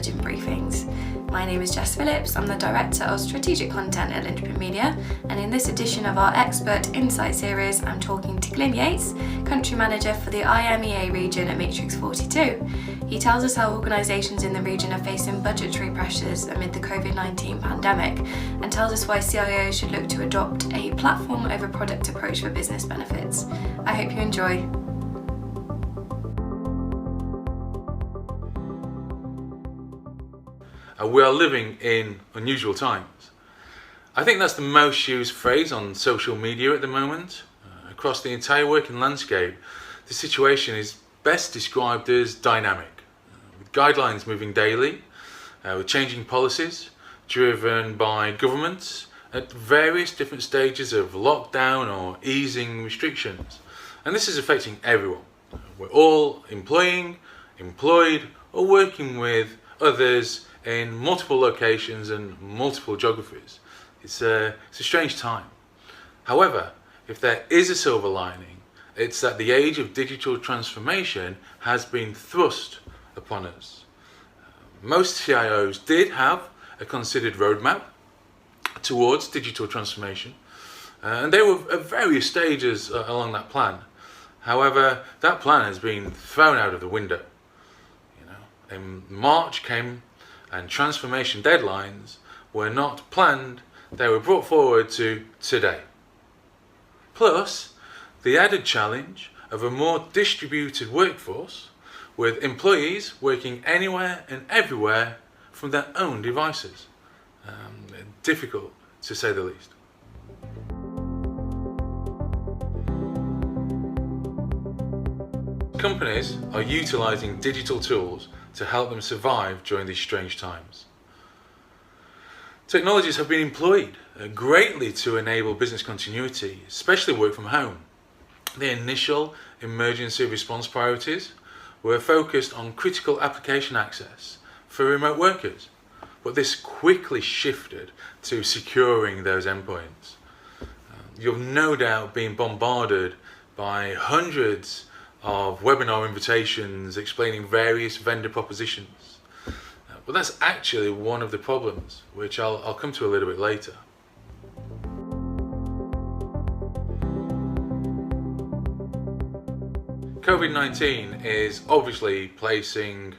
intelligent briefings. My name is Jess Phillips, I'm the Director of Strategic Content at Lindeprint Media, and in this edition of our Expert Insight series I'm talking to Glyn Yates, Country Manager for the IMEA region at Matrix42. He tells us how organisations in the region are facing budgetary pressures amid the COVID-19 pandemic, and tells us why CIOs should look to adopt a platform over product approach for business benefits. I hope you enjoy. We are living in unusual times. I think that's the most used phrase on social media at the moment. Across the entire working landscape, the situation is best described as dynamic, with guidelines moving daily, with changing policies driven by governments at various different stages of lockdown or easing restrictions. And this is affecting everyone. We're all employed, or working with others in multiple locations and multiple geographies. It's a strange time. However, if there is a silver lining, it's that the age of digital transformation has been thrust upon us. Most CIOs did have a considered roadmap towards digital transformation, and they were at various stages along that plan. However, that plan has been thrown out of the window. In March came, and transformation deadlines were not planned, they were brought forward to today. Plus, the added challenge of a more distributed workforce, with employees working anywhere and everywhere from their own devices. Difficult, to say the least. Companies are utilising digital tools to help them survive during these strange times. Technologies have been employed greatly to enable business continuity, especially work from home. The initial emergency response priorities were focused on critical application access for remote workers, but this quickly shifted to securing those endpoints. You've no doubt been bombarded by hundreds of webinar invitations explaining various vendor propositions. But that's actually one of the problems, which I'll come to a little bit later. COVID-19 is obviously placing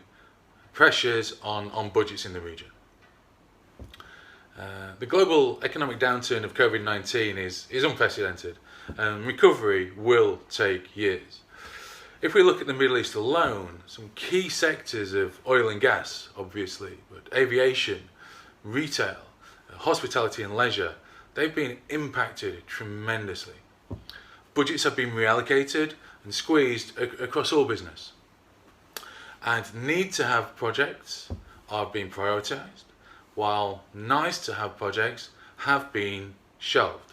pressures on budgets in the region. The global economic downturn of COVID-19 is unprecedented, and recovery will take years. If we look at the Middle East alone, some key sectors of oil and gas, obviously, but aviation, retail, hospitality and leisure, they've been impacted tremendously. Budgets have been reallocated and squeezed across all business. And need to have projects are being prioritised, while nice to have projects have been shelved.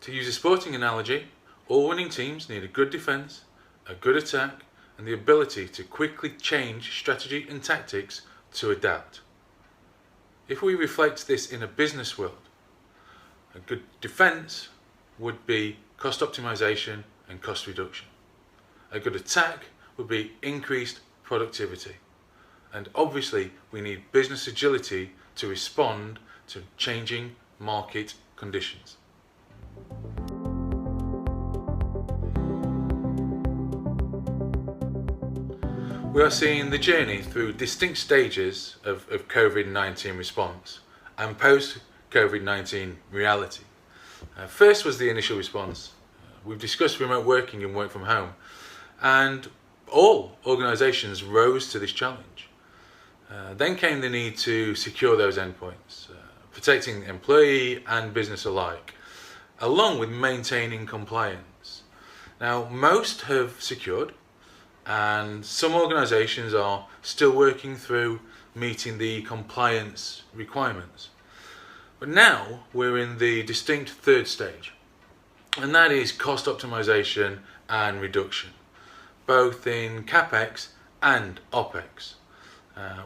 To use a sporting analogy, all winning teams need a good defence, a good attack, and the ability to quickly change strategy and tactics to adapt. If we reflect this in a business world, a good defence would be cost optimisation and cost reduction. A good attack would be increased productivity. And obviously we need business agility to respond to changing market conditions. We are seeing the journey through distinct stages of COVID-19 response and post-COVID-19 reality. First was the initial response. We've discussed remote working and work from home, and all organisations rose to this challenge. Then came the need to secure those endpoints, protecting employee and business alike, along with maintaining compliance. Now, most have secured, and some organisations are still working through meeting the compliance requirements. But now we're in the distinct third stage, and that is cost optimisation and reduction, both in CapEx and OpEx.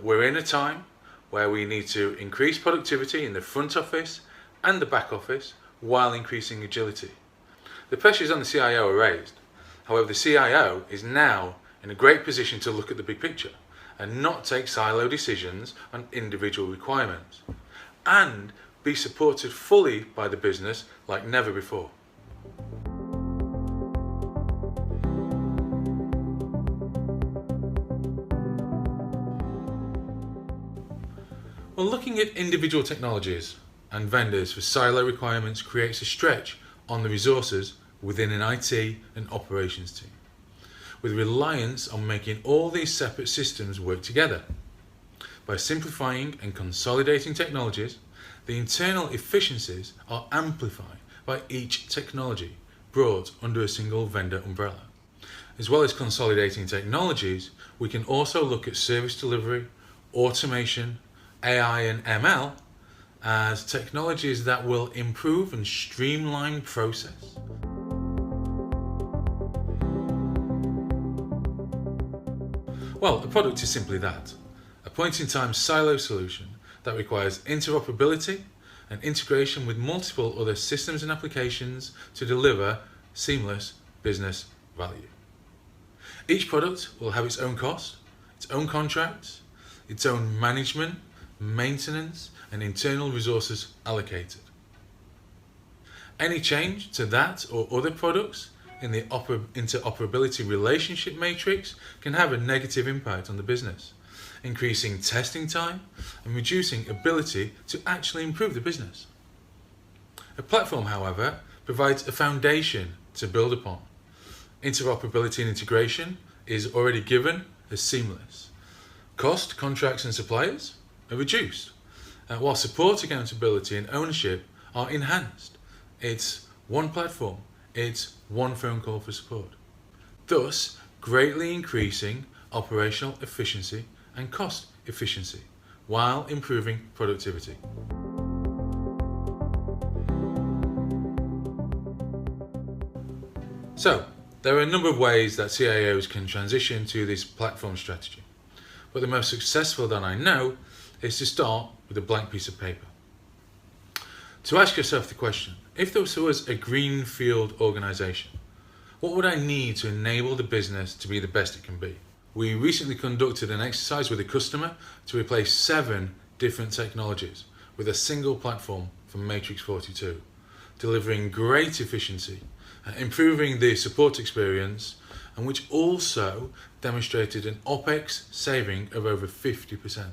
We're in a time where we need to increase productivity in the front office and the back office while increasing agility. The pressures on the CIO are raised. However, the CIO is now in a great position to look at the big picture and not take silo decisions on individual requirements, and be supported fully by the business like never before. Well, looking at individual technologies and vendors for silo requirements creates a stretch on the resources within an IT and operations team, with reliance on making all these separate systems work together. By simplifying and consolidating technologies, the internal efficiencies are amplified by each technology brought under a single vendor umbrella. As well as consolidating technologies, we can also look at service delivery, automation, AI and ML as technologies that will improve and streamline process. Well, a product is simply that, a point-in-time silo solution that requires interoperability and integration with multiple other systems and applications to deliver seamless business value. Each product will have its own cost, its own contracts, its own management, maintenance and internal resources allocated. Any change to that or other products in the interoperability relationship matrix can have a negative impact on the business, increasing testing time and reducing ability to actually improve the business. A platform, however, provides a foundation to build upon. Interoperability and integration is already given as seamless. Cost, contracts and suppliers are reduced, while support, accountability and ownership are enhanced. It's one platform, it's one phone call for support, thus greatly increasing operational efficiency and cost efficiency while improving productivity. So, there are a number of ways that CIOs can transition to this platform strategy, but the most successful that I know is to start with a blank piece of paper. To ask yourself the question, if this was a greenfield organization, what would I need to enable the business to be the best it can be? We recently conducted an exercise with a customer to replace 7 different technologies with a single platform from Matrix42, delivering great efficiency, improving the support experience, and which also demonstrated an OPEX saving of over 50%.